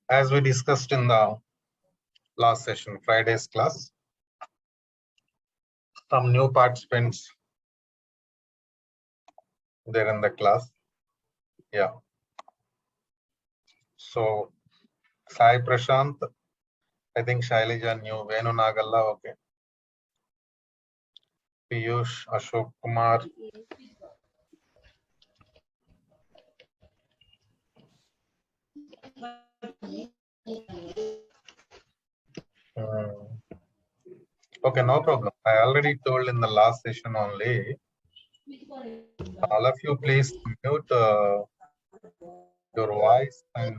As we discussed in the last session, Friday's class, some new participants there in the class. Yeah. So, Sai Prashant, I think Shailaja knew, Venu Nagalla, okay. Piyush, Ashok Kumar. Okay, no problem. I already told in the last session only. All of you, please mute your voice and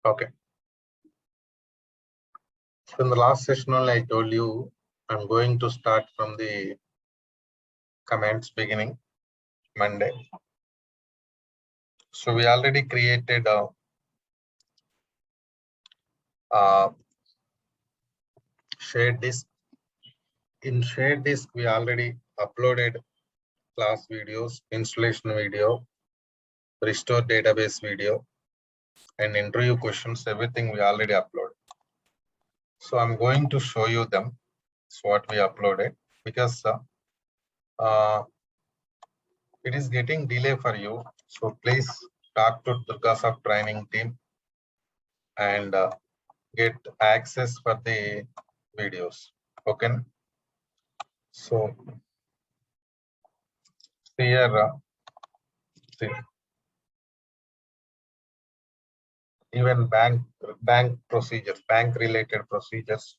okay. So in the last session only, I told you I'm going to start from the comments beginning Monday. So we already created a shared disk. In shared disk, we already uploaded class videos, installation video, restore database video, and interview questions. Everything we already uploaded. So I'm going to show you them. It's what we uploaded because it is getting delay for you. So please talk to Durgasoft training team and get access for the videos. Okay. So here, see, even bank procedures, bank related procedures,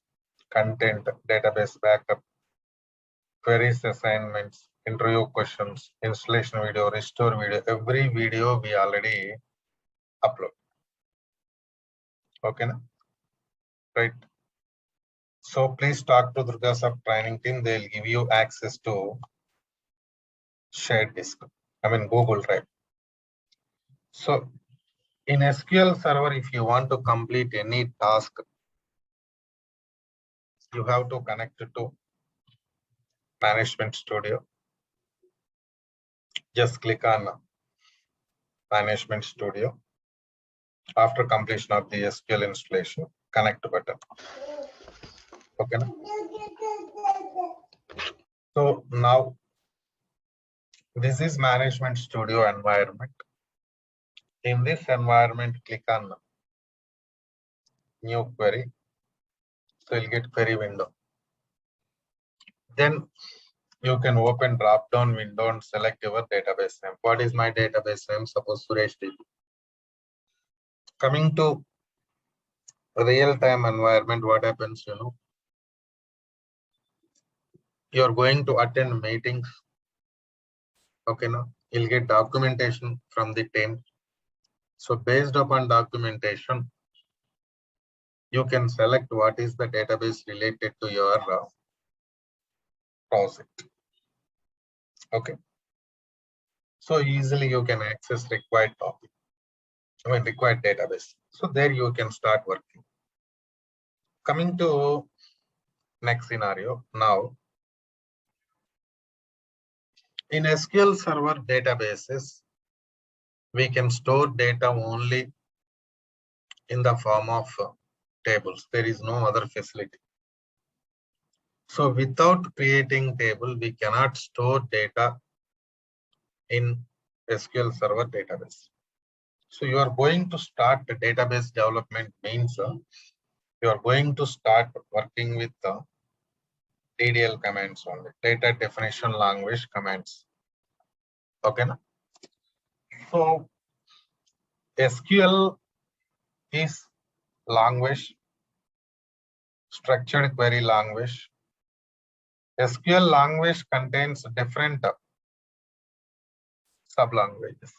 content, database backup, queries assignments, interview questions, installation video, restore video, every video we already upload. Okay, right? So please talk to Durgasoft training team. They'll give you access to shared disk. I mean Google Drive. So in SQL Server, if you want to complete any task, you have to connect it to Management Studio. Just click on Management Studio. After completion of the SQL installation, connect button. Okay. So now this is Management Studio environment. In this environment, click on New Query. So you'll get query window. Then you can open drop down window and select your database name. What is my database name? Suppose Suresh DB. Coming to real-time environment, what happens, you're going to attend meetings. Okay, now you'll get documentation from the team. So based upon documentation, you can select what is the database related to your project. Okay. So easily you can access required topic, required database. So there you can start working. Coming to next scenario now. In SQL Server databases, we can store data only in the form of tables. There is no other facility. So without creating table, we cannot store data in SQL Server database. So you are going to start the database development means you are going to start working with the DDL commands only, data definition language commands. Okay. So SQL is language, structured query language. SQL language contains different sub-languages.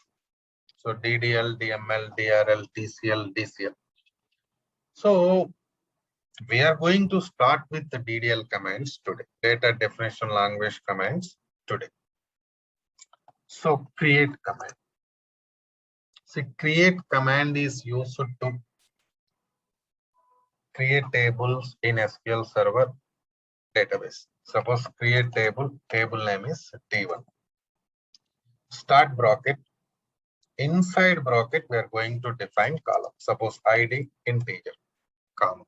So DDL, DML, DRL, TCL, DCL. So we are going to start with the DDL commands today, data definition language commands today. So create command. See, create command is used to create tables in SQL Server database. Suppose create table, table name is T1. Start bracket. Inside bracket, we are going to define column. Suppose ID integer, comma.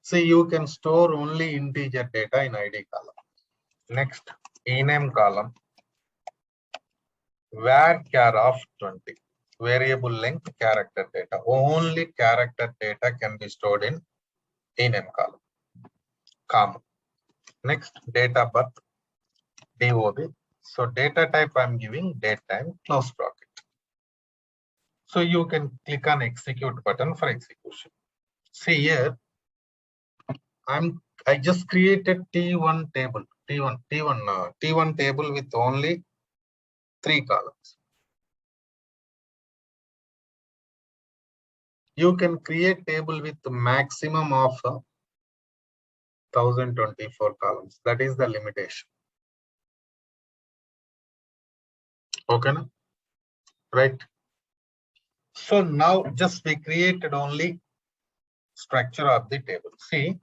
See, you can store only integer data in ID column. Next, ename column, var of 20. Variable length character data. Only character data can be stored in ename column, comma. Next, data birth, DOB. So data type I'm giving date time, close bracket. So you can click on execute button for execution. See here, I just created T1 table, T1 table with only 3 columns. You can create table with the maximum of 1024 columns. That is the limitation. Okay, no? Right? So now just we created only structure of the table. See,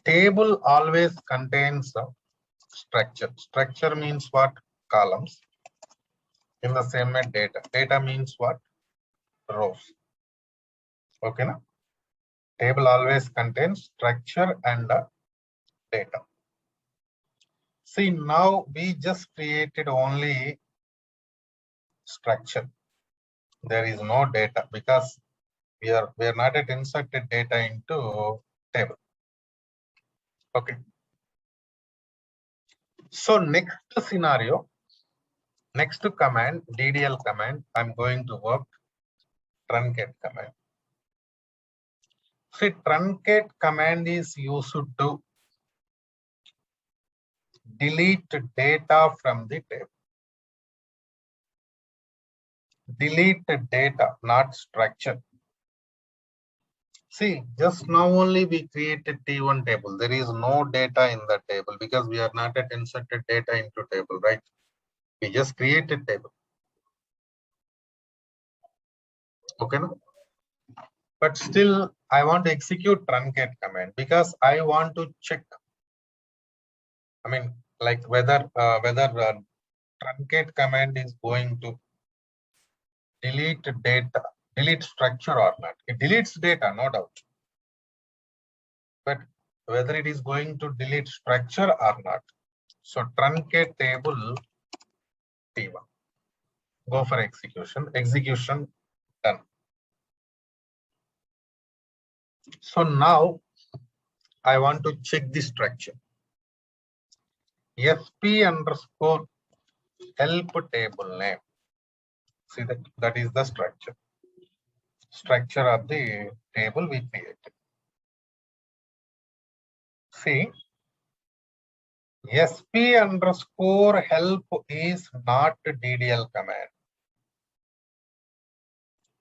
table always contains a structure. Structure means what? Columns. In the same way, data. Data means what? Rows. Okay, na? Table always contains structure and data. See, now we just created only structure. There is no data because we are not yet inserted data into table. Okay. So next scenario, next command, DDL command, I'm going to work truncate command. See, truncate command is used to delete data from the table. Delete data, not structure. See, just now only we created T1 table. There is no data in the table because we are not yet inserted data into table, right? We just created table. Okay, no? But still, I want to execute truncate command because I want to check. I mean, like whether truncate command is going to delete data, delete structure or not. It deletes data, no doubt. But whether it is going to delete structure or not. So truncate table T1. Go for execution. Execution done. So now I want to check the structure. SP underscore help table name. See that is the structure. Structure of the table we created. See, SP underscore help is not DDL command.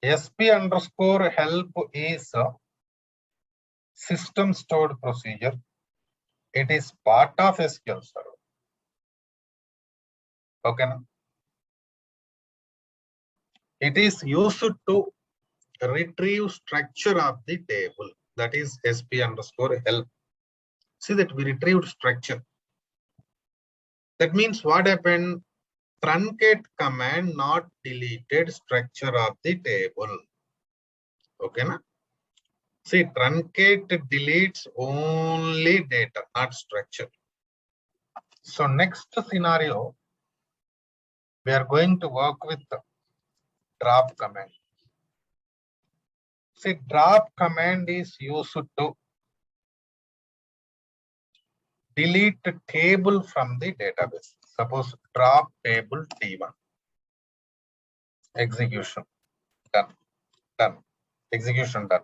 SP underscore help is a system stored procedure. It is part of SQL Server. Okay. It is used to retrieve structure of the table. That is SP underscore help. See that we retrieved structure. That means what happened? Truncate command not deleted structure of the table. Okay, na? See, truncate deletes only data, not structure. So next scenario, we are going to work with the drop command. See, drop command is used to delete table from the database. Suppose drop table T1. Execution done. Done. Execution done.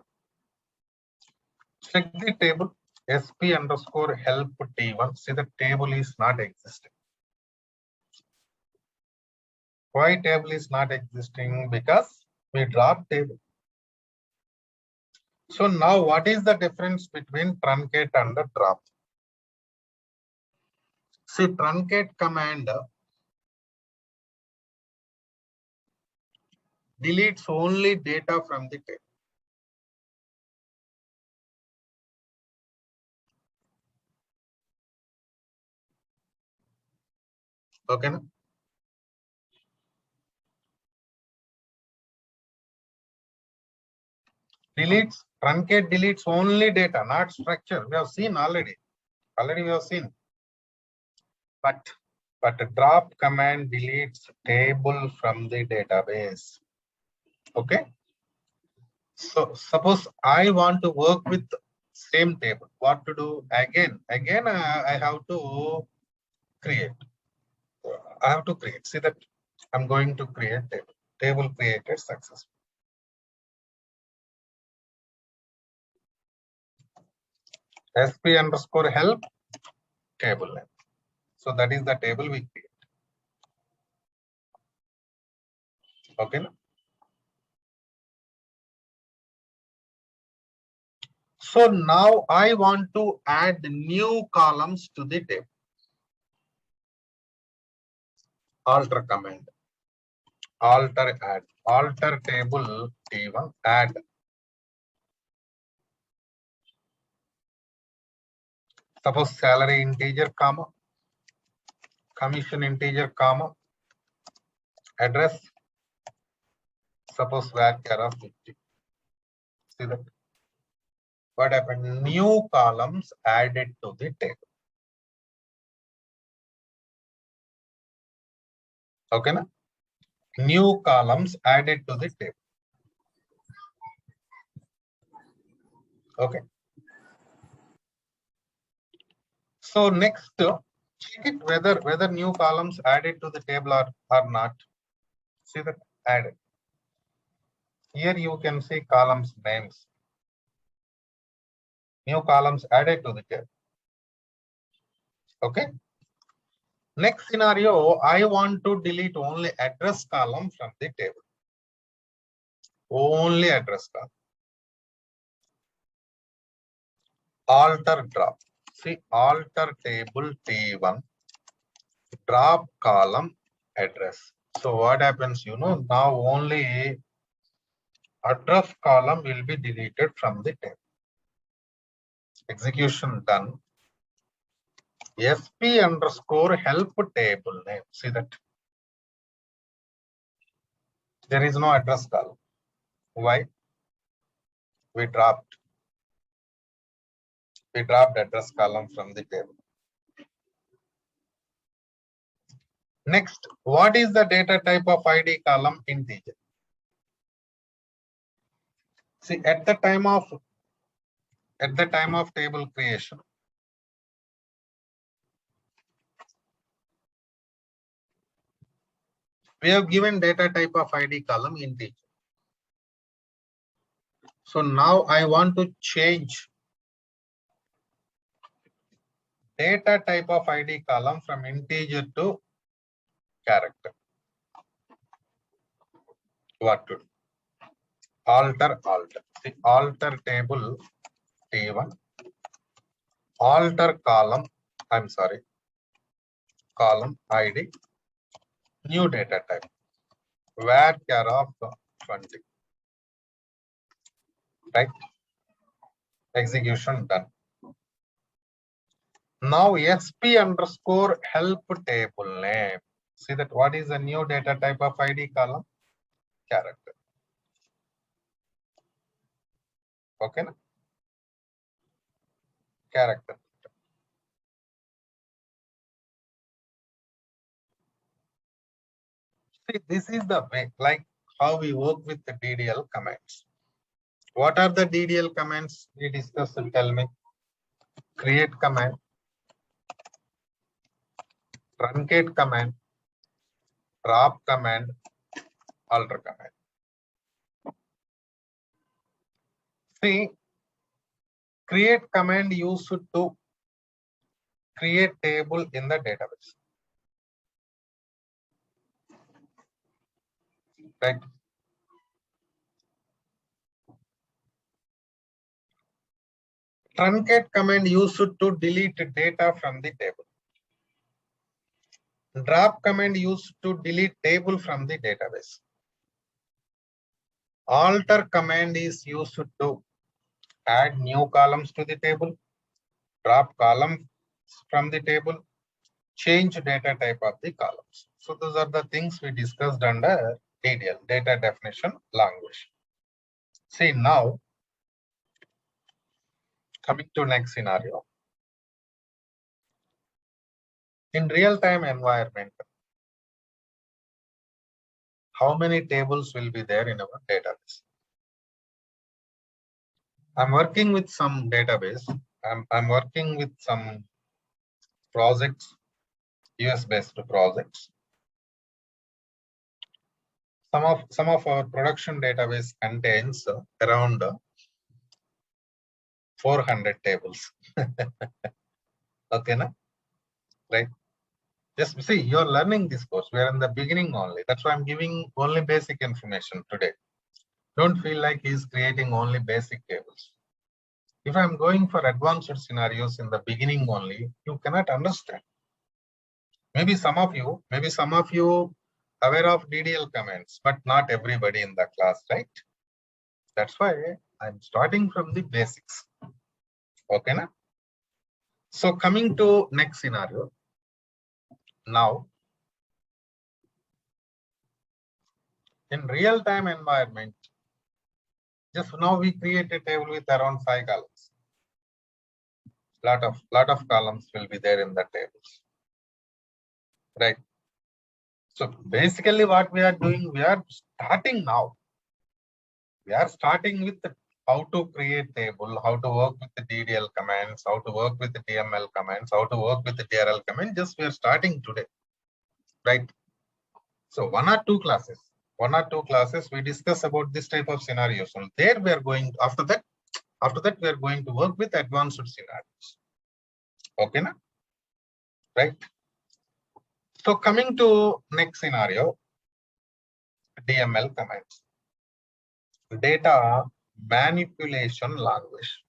Check the table SP underscore help T1. See, the table is not existing. Why table is not existing? Because we drop table. So now what is the difference between truncate and the drop? See, truncate command deletes only data from the table. Okay. Deletes, truncate deletes only data, not structure. We have seen already. Already we have seen. But drop command deletes table from the database. Okay. So suppose I want to work with same table. What to do? Again, I have to create. I have to create. See that I'm going to create table. Table created successfully. SP underscore help table name. So that is the table we create. Okay. So now I want to add new columns to the table. Alter command. Alter add. Alter table T1 add. Suppose salary integer comma. Commission integer comma. Address. Suppose var of 50. See that? What happened? New columns added to the table. Okay. Na? New columns added to the table. Okay. So next, check it whether new columns added to the table or not. See that added. Here you can see columns names. New columns added to the table. Okay. Next scenario, I want to delete only address column from the table. Only address column. Alter drop. See, alter table T1, drop column address. So what happens, now only address column will be deleted from the table. Execution done. SP underscore help table name. See that? There is no address column. Why? We dropped address column from the table. Next, what is the data type of ID column? Integer. See, at the time of table creation, we have given data type of ID column integer. So now I want to change data type of ID column from integer to character. What to do? Alter. See, alter table T1, alter column. I'm sorry, column ID, new data type, var char of 20. Right? Execution done. Now SP underscore help table name. See that what is the new data type of ID column? Character. Okay. Character. See, this is the way, like how we work with the DDL commands. What are the DDL commands we discussed? Tell me. Create command, truncate command, drop command, alter command. See, create command used to create table in the database. Right? Truncate command used to delete data from the table. Drop command used to delete table from the database. Alter command is used to add new columns to the table, drop columns from the table, change data type of the columns. So those are the things we discussed under DDL, data definition language. See now, coming to next scenario. In real-time environment, how many tables will be there in our database? I'm working with some database. I'm working with some projects, US-based projects. Some of our production database contains around 400 tables. Okay, na? Right? Just see, you're learning this course. We are in the beginning only. That's why I'm giving only basic information today. Don't feel like he's creating only basic tables. If I'm going for advanced scenarios in the beginning only, you cannot understand. Maybe some of you aware of DDL commands, but not everybody in the class, right? That's why I'm starting from the basics. Okay, na? So coming to next scenario. Now, in real-time environment, just now we create a table with around 5 columns. Lot of columns will be there in the tables, right? So basically what we are doing, we are starting now. We are starting with how to create table, how to work with the DDL commands, how to work with the DML commands, how to work with the DRL command. Just we are starting today, right? So one or two classes we discuss about this type of scenarios. And there we are going, after that we are going to work with advanced scenarios. Okay, na? Right? So coming to next scenario, DML commands. Data manipulation language.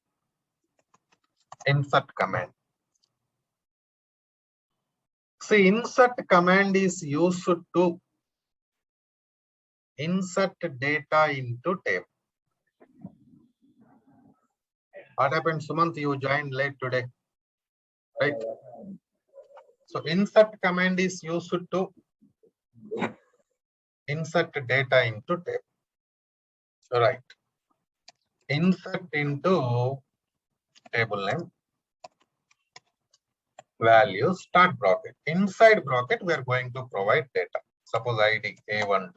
Insert command. See, insert command is used to insert data into table. What happened, Sumant? You joined late today, right? So insert command is used to insert data into table. Right. Insert into table name, value, start bracket. Inside bracket, we are going to provide data. Suppose ID A12.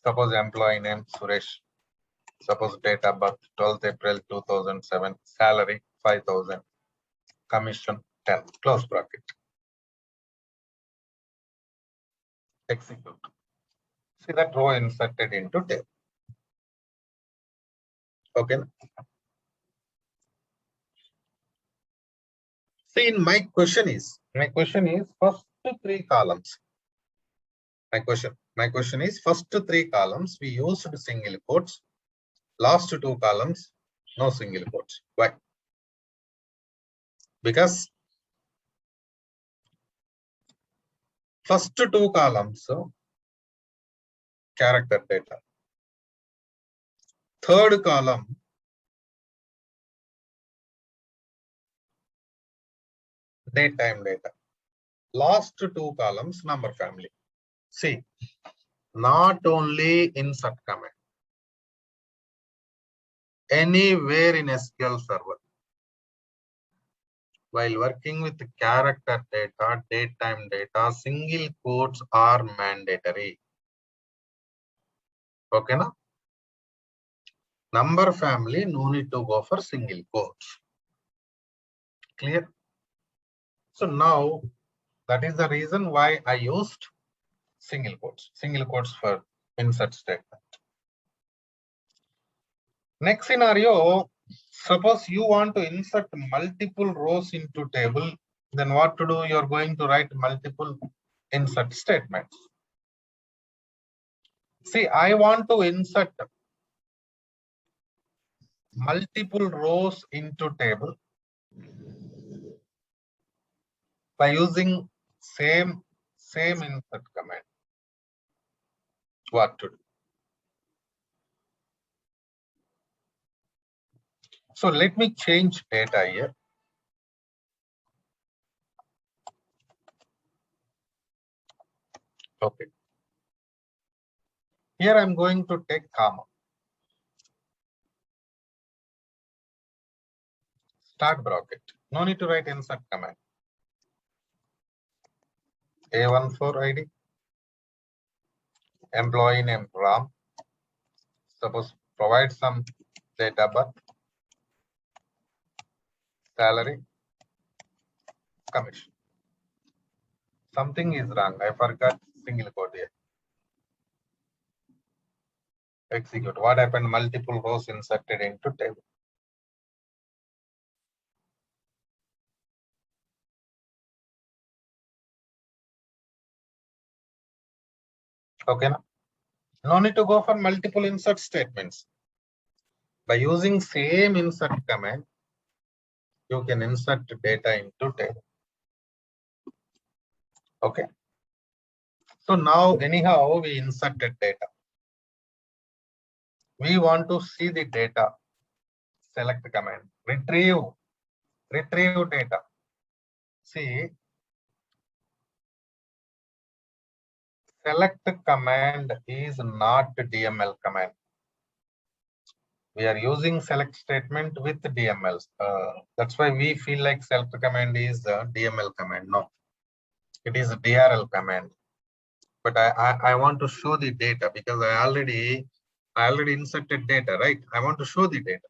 Suppose employee name Suresh. Suppose date of birth 12th April 2007. Salary 5,000. Commission 10. Close bracket. Execute. See that row inserted into table. Okay. See, my question is first 3 columns. My question is first 3 columns we used single quotes. Last 2 columns no single quotes. Why? Because first 2 columns character data. Third column date time data. Last 2 columns number family. See, not only insert command. Anywhere in SQL Server, while working with character data, date time data, single quotes are mandatory. Okay, na? Number family, no need to go for single quotes. Clear? So now that is the reason why I used single quotes for insert statement. Next scenario, suppose you want to insert multiple rows into table, then what to do? You're going to write multiple insert statements. See, I want to insert multiple rows into table by using same insert command. What to do? So let me change data here. Okay. Here I'm going to take comma. Start bracket. No need to write insert command. A14 ID. Employee name Ram. Suppose provide some date of birth, salary, commission. Something is wrong. I forgot single quote here. Execute. What happened? Multiple rows inserted into table. Okay. No need to go for multiple insert statements. By using same insert command, you can insert data into table. Okay. So now anyhow we inserted data. We want to see the data. Select command. Retrieve data. See, select command is not DML command. We are using select statement with DMLs. That's why we feel like select command is DML command. No, it is a DRL command. But I want to show the data because I already inserted data, right? I want to show the data.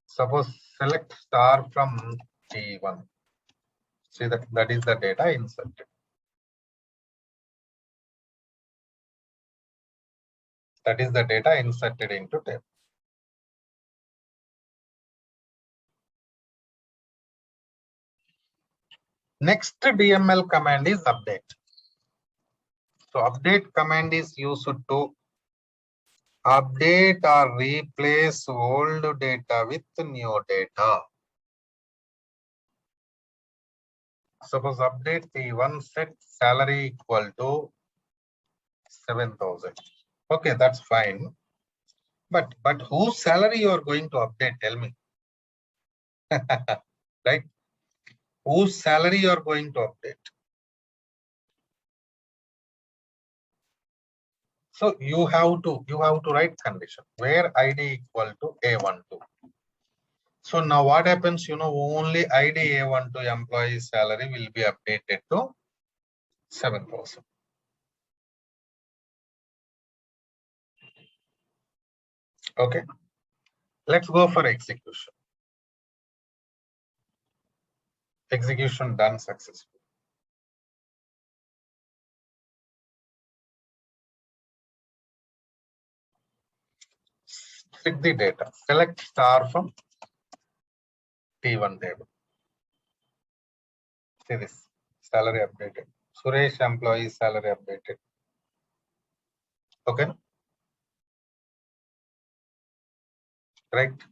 Suppose select star from T1. See that is the data inserted. That is the data inserted into table. Next DML command is update. So update command is used to update or replace old data with new data. Suppose update T1 set salary equal to 7,000. Okay, that's fine. But whose salary you are going to update? Tell me. Right? Whose salary you are going to update? So you have to write condition where ID equal to A12. So now what happens? Only ID A12 employee salary will be updated to 7,000. Okay. Let's go for execution. Execution done successfully. Check the data. Select star from T1 table. See this. Salary updated. Suresh employee salary updated. Okay. Correct.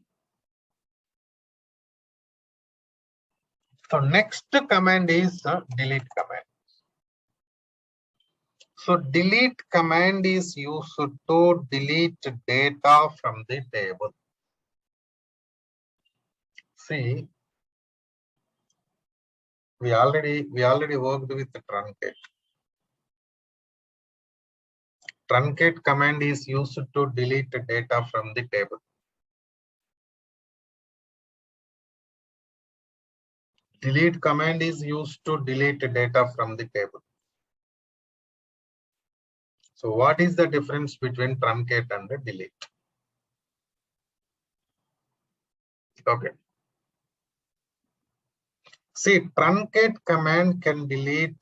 So next command is delete command. So delete command is used to delete data from the table. See, we already worked with the truncate. Truncate command is used to delete data from the table. Delete command is used to delete data from the table. So what is the difference between truncate and delete? Okay. See, truncate command can delete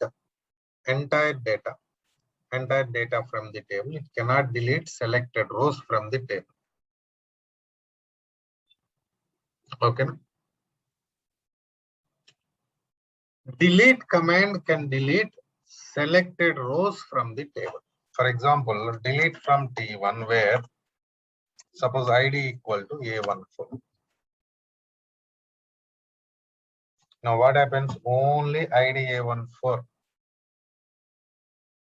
entire data from the table. It cannot delete selected rows from the table. Okay. Delete command can delete selected rows from the table. For example, delete from T1 where suppose ID equal to A14. Now what happens? Only ID A14.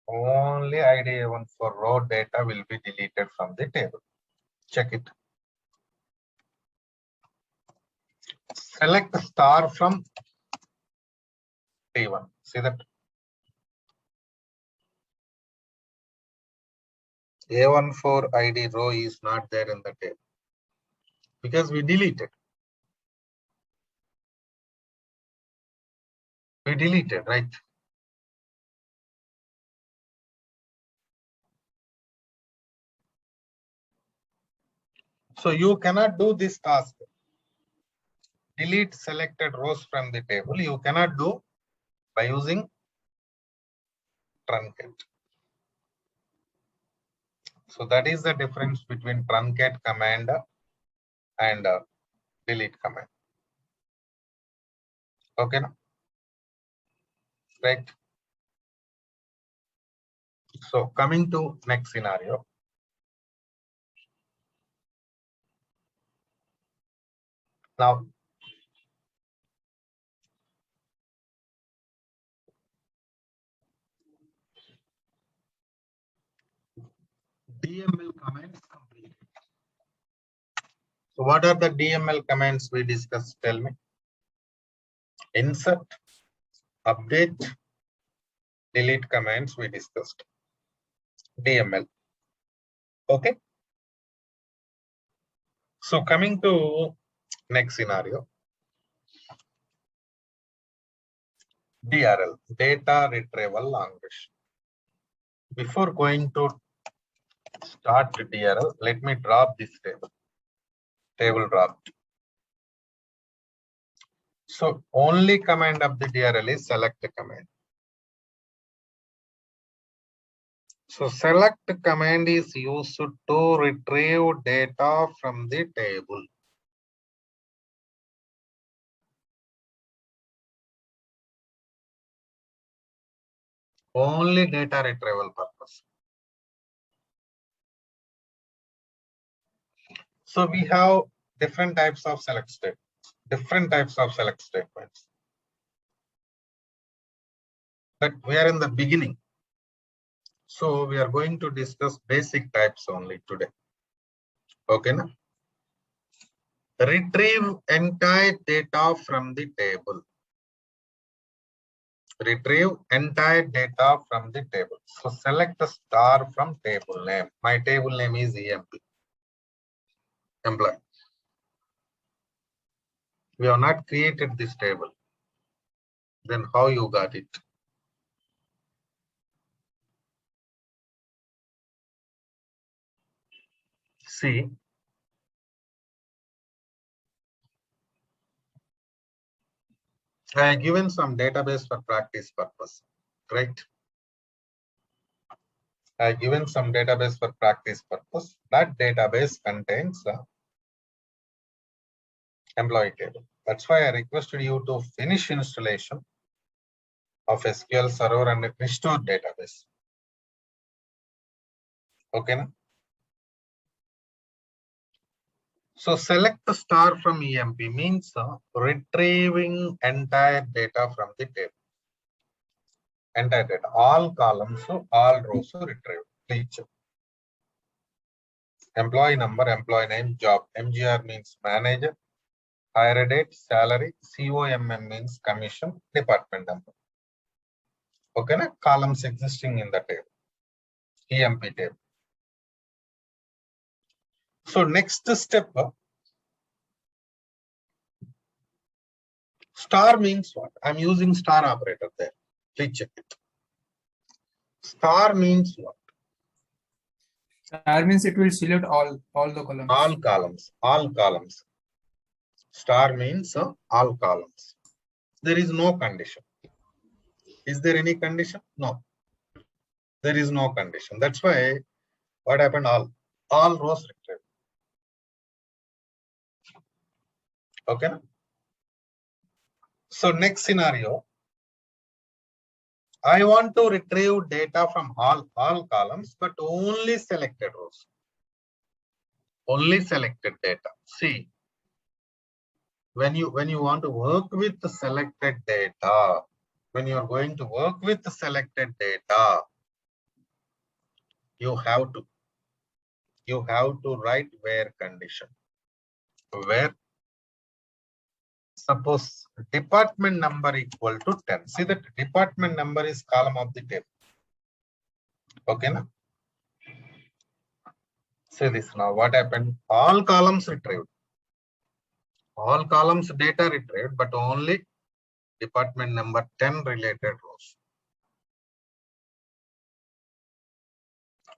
Only ID A14 row data will be deleted from the table. Check it. Select star from T1. See that? A14 ID row is not there in the table because we deleted. We deleted, right? So you cannot do this task. Delete selected rows from the table. You cannot do by using truncate. So that is the difference between truncate command and delete command. Okay, now? Right. So coming to next scenario. Now, DML commands completed. So what are the DML commands we discussed? Tell me. Insert, update, delete commands we discussed. DML. Okay. So coming to next scenario. DRL, data retrieval language. Before going to start DRL, let me drop this table. Table dropped. So only command of the DRL is select command. So select command is used to retrieve data from the table. Only data retrieval purpose. So we have different types of select statements. Different types of select statements. But we are in the beginning. So we are going to discuss basic types only today. Okay, na? Retrieve entire data from the table. Retrieve entire data from the table. So select a star from table name. My table name is EMP. Employee. We have not created this table. Then how you got it? See, I have given some database for practice purpose, right? I have given some database for practice purpose. That database contains the employee table. That's why I requested you to finish installation of SQL Server and restore database. Okay. Na? So select the star from EMP means retrieving entire data from the table. Entire data, all columns, all rows retrieve. Each. Employee number, employee name, job. MGR means manager. Hire date, salary. COMM means commission. Department number. Okay, na? Columns existing in the table. EMP table. So next step. Star means what? I'm using star operator there. Please check it. Star means what? Star means it will select all the columns. All columns. All columns. Star means all columns. There is no condition. Is there any condition? No. There is no condition. That's why what happened? All rows retrieved. Okay. So next scenario. I want to retrieve data from all columns, but only selected rows. Only selected data. See, when you want to work with the selected data, when you are going to work with the selected data, you have to write where condition. Where suppose department number equal to 10. See that department number is column of the table. Okay, na? See this now, what happened? All columns retrieved. All columns data retrieved, but only department number 10 related rows.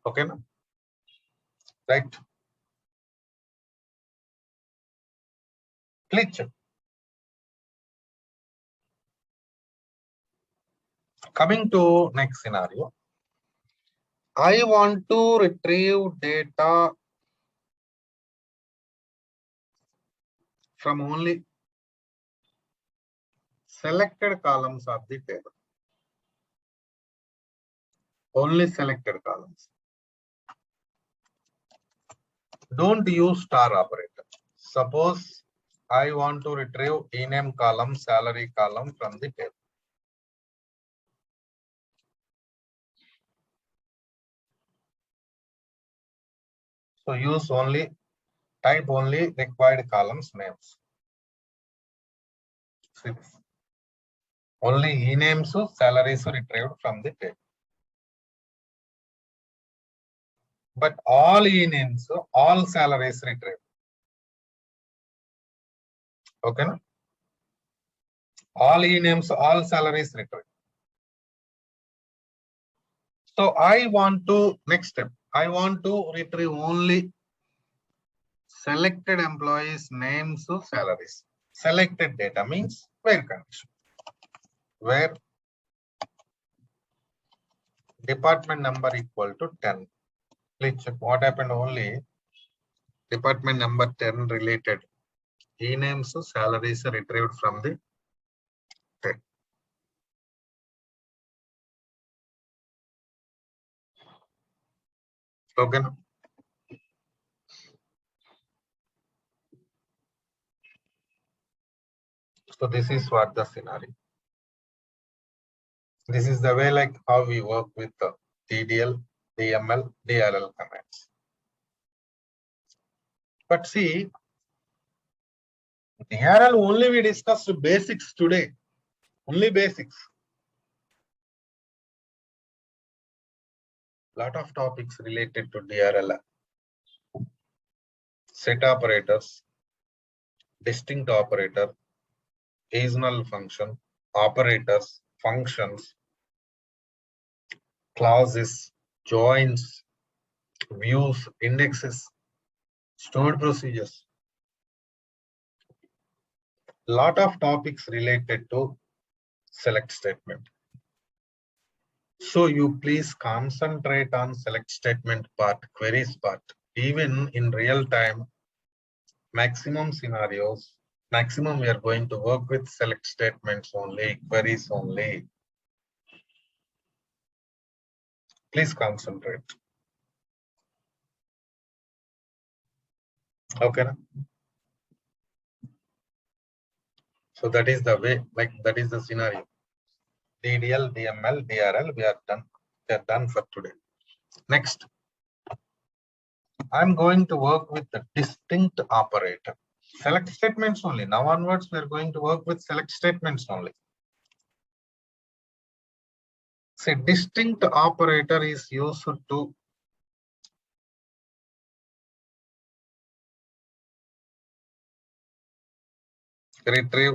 Okay, no? Right? Please check. Coming to next scenario. I want to retrieve data from only selected columns of the table. Only selected columns. Don't use star operator. Suppose I want to retrieve ename column, salary column from the table. So use only, type only required columns names. See this. Only e-names, salaries retrieved from the table. But all e-names, all salaries retrieved. Okay, no? All e-names, all salaries retrieved. So I want to, next step, I want to retrieve only selected employees' names, salaries. Selected data means where condition. Where department number equal to 10. Please check what happened. Only department number 10 related e-names, salaries retrieved from the 10. Okay. So this is what the scenario. This is the way like how we work with the TDL, DML, DRL commands. But see, DRL only we discussed basics today. Only basics. Lot of topics related to DRL. Set operators, distinct operator, seasonal function, operators, functions, clauses, joins, views, indexes, stored procedures. Lot of topics related to select statement. So you please concentrate on select statement part, queries part. Even in real time, maximum scenarios, maximum we are going to work with select statements only, queries only. Please concentrate. Okay. So that is the way, like that is the scenario. DDL, DML, DRL, we are done. They are done for today. Next, I'm going to work with the distinct operator. Select statements only. Now onwards, we are going to work with select statements only. See, distinct operator is used to retrieve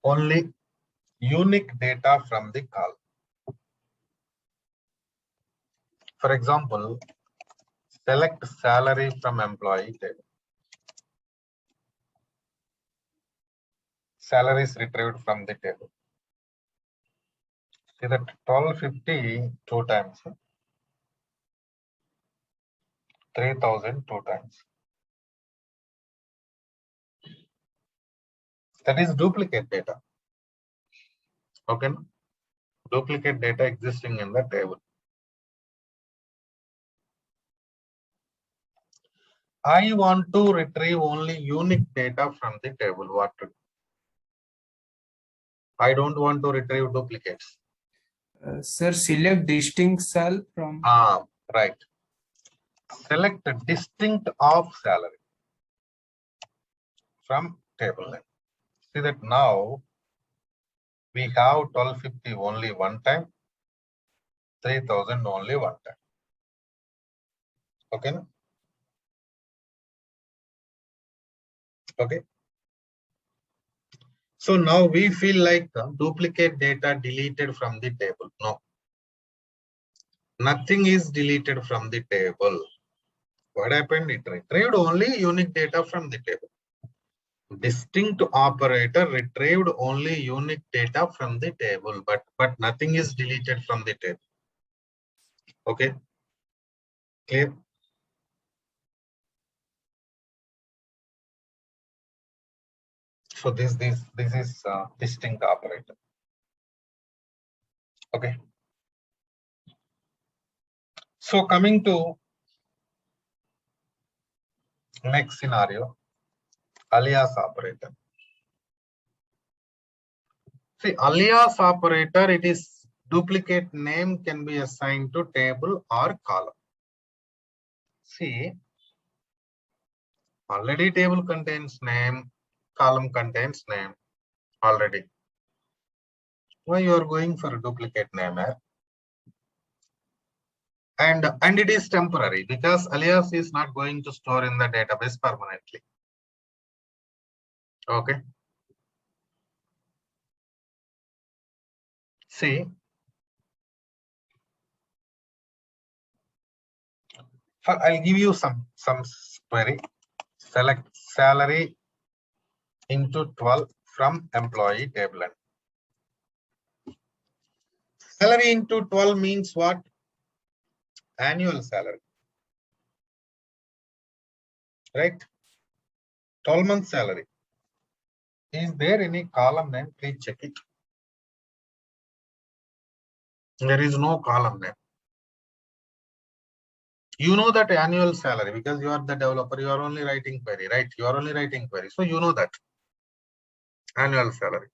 only unique data from the call. For example, select salary from employee table. Salaries retrieved from the table. See that 1250 two times, 3000 two times. That is duplicate data. Okay, duplicate data existing in the table. I want to retrieve only unique data from the table. What to do? I don't want to retrieve duplicates. Sir, select distinct cell from. Right. Select a distinct of salary from table name. See that now We have 1250 only one time, 3000 only one time. Okay. Okay. So now we feel like duplicate data deleted from the table. No. Nothing is deleted from the table. What happened? It retrieved only unique data from the table. Distinct operator retrieved only unique data from the table, but nothing is deleted from the table. Okay. Clear? So this is distinct operator. Okay. So coming to next scenario, alias operator. See, alias operator, it is duplicate name can be assigned to table or column. See, already table contains name, column contains name already. Why you are going for a duplicate name? And it is temporary because alias is not going to store in the database permanently. Okay. See, I'll give you some query. Select salary into 12 from employee table. Salary into 12 means what? Annual salary. Right? 12-month salary. Is there any column name? Please check it. There is no column name. You know that annual salary because you are the developer, you are only writing query, right? You are only writing query. So you know that annual salary.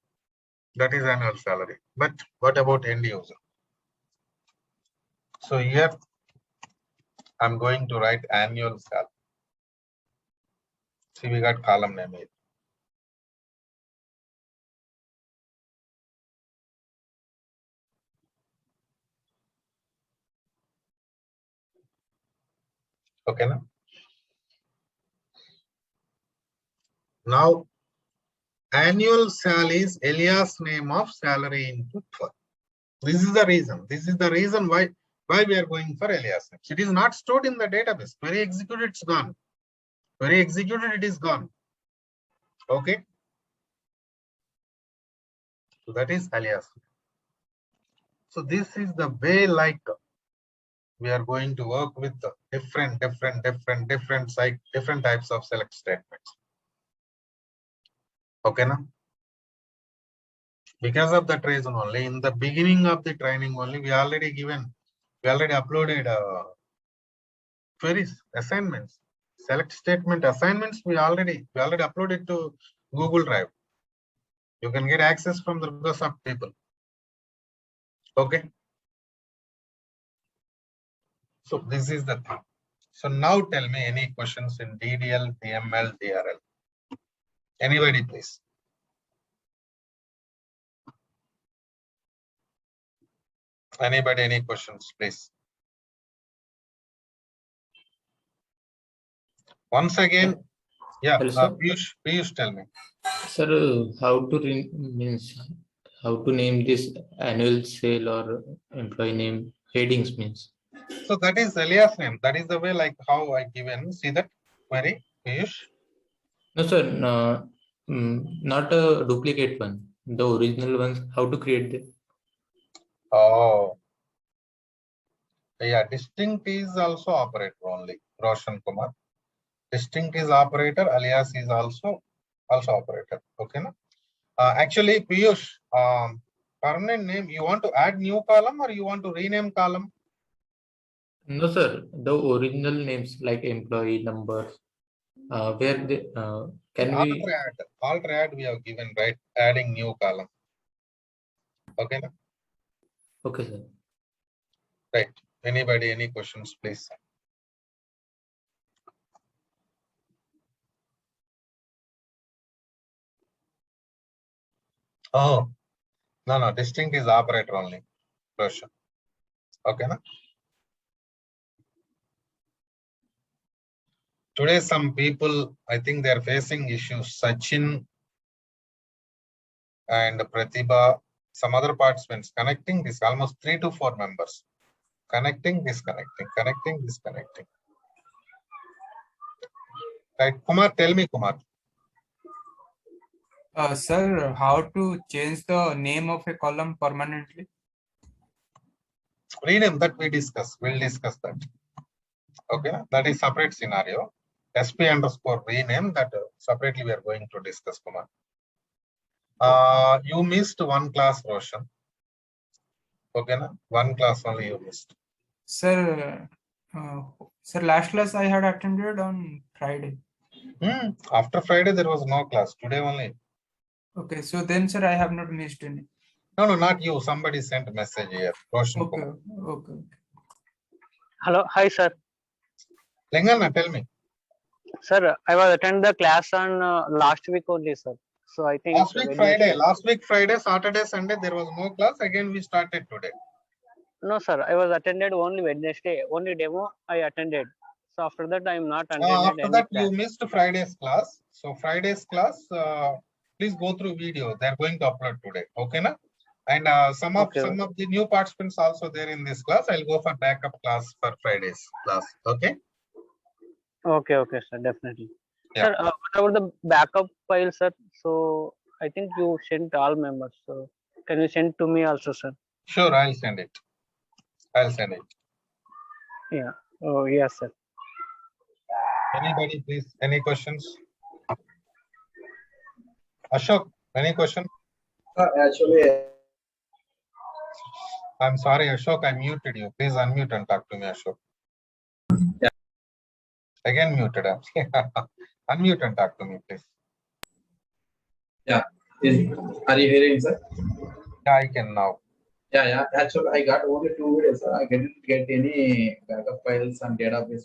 That is annual salary. But what about end user? So here I'm going to write annual salary. See, we got column name here. Okay. Now annual salary is alias name of salary into 12. This is the reason. This is the reason why we are going for alias names. It is not stored in the database. Query executed, it's gone. Query executed, it is gone. Okay. So that is alias. So this is the way like we are going to work with different types of select statements. Okay, now because of that reason only in the beginning of the training only we already uploaded queries, assignments, select statement assignments. We already uploaded to Google Drive. You can get access from the Microsoft people. Okay. So this is the thing. So now tell me any questions in DDL, DML, DRL. Anybody, please. Anybody, any questions, please? Once again, yeah, Piyush, tell me. Sir, how to name this annual sale or employee name headings means? So that is alias name. That is the way like how I given. See that query, Piyush? No, sir, no, not a duplicate one. The original ones, how to create them? Oh, yeah, distinct is also operator only, Roshan Kumar. Distinct is operator, alias is also operator. Okay, no? Actually, Piyush, permanent name, you want to add new column or you want to rename column? No, sir, the original names like employee numbers, where they can we? Alter add we have given, right? Adding new column. Okay, no? Okay, sir. Right. Anybody, any questions, please? Oh, No, distinct is operator only. Roshan. Okay, na? Today, some people, I think they are facing issues. Sachin and Pratibha, some other participants connecting this almost 3 to 4 members. Connecting, disconnecting, connecting, disconnecting. Right, Kumar, tell me, Kumar. Sir, how to change the name of a column permanently? Rename that we discuss. We'll discuss that. Okay, that is separate scenario. SP underscore rename that separately we are going to discuss, Kumar. You missed one class, Roshan. Okay, na? One class only you missed. Sir, last class I had attended on Friday. After Friday, there was no class. Today only. Okay, so then, sir, I have not missed any. No, not you. Somebody sent a message here. Roshan Okay, Kumar. okay. Hello, hi sir. Lengana, tell me. Sir, I was attend the class on last week only, sir. So I think Last week Friday, Saturday, Sunday, there was no class. Again, we started today. No, sir. I was attended only Wednesday. Only demo I attended. So after that, I am not attended. After any that, class. you missed Friday's class. So Friday's class, please go through video. They are going to upload today. Okay, na? And some of the new participants also there in this class. I'll go for backup class for Friday's class. Okay. Okay, sir. Definitely. Yeah. Sir, what about the backup file, sir? So I think you sent all members. So can you send to me also, sir? Sure, I'll send it. Yeah. Oh, yes, sir. Anybody, please? Any questions? Ashok, any question? Actually, I'm sorry, Ashok, I muted you. Please unmute and talk to me, Ashok. Yeah. Again muted. Unmute and talk to me, please. yeah. Are you hearing, sir? Yeah, I can now. Yeah. Actually, I got only 2 videos, sir. I didn't get any backup files and database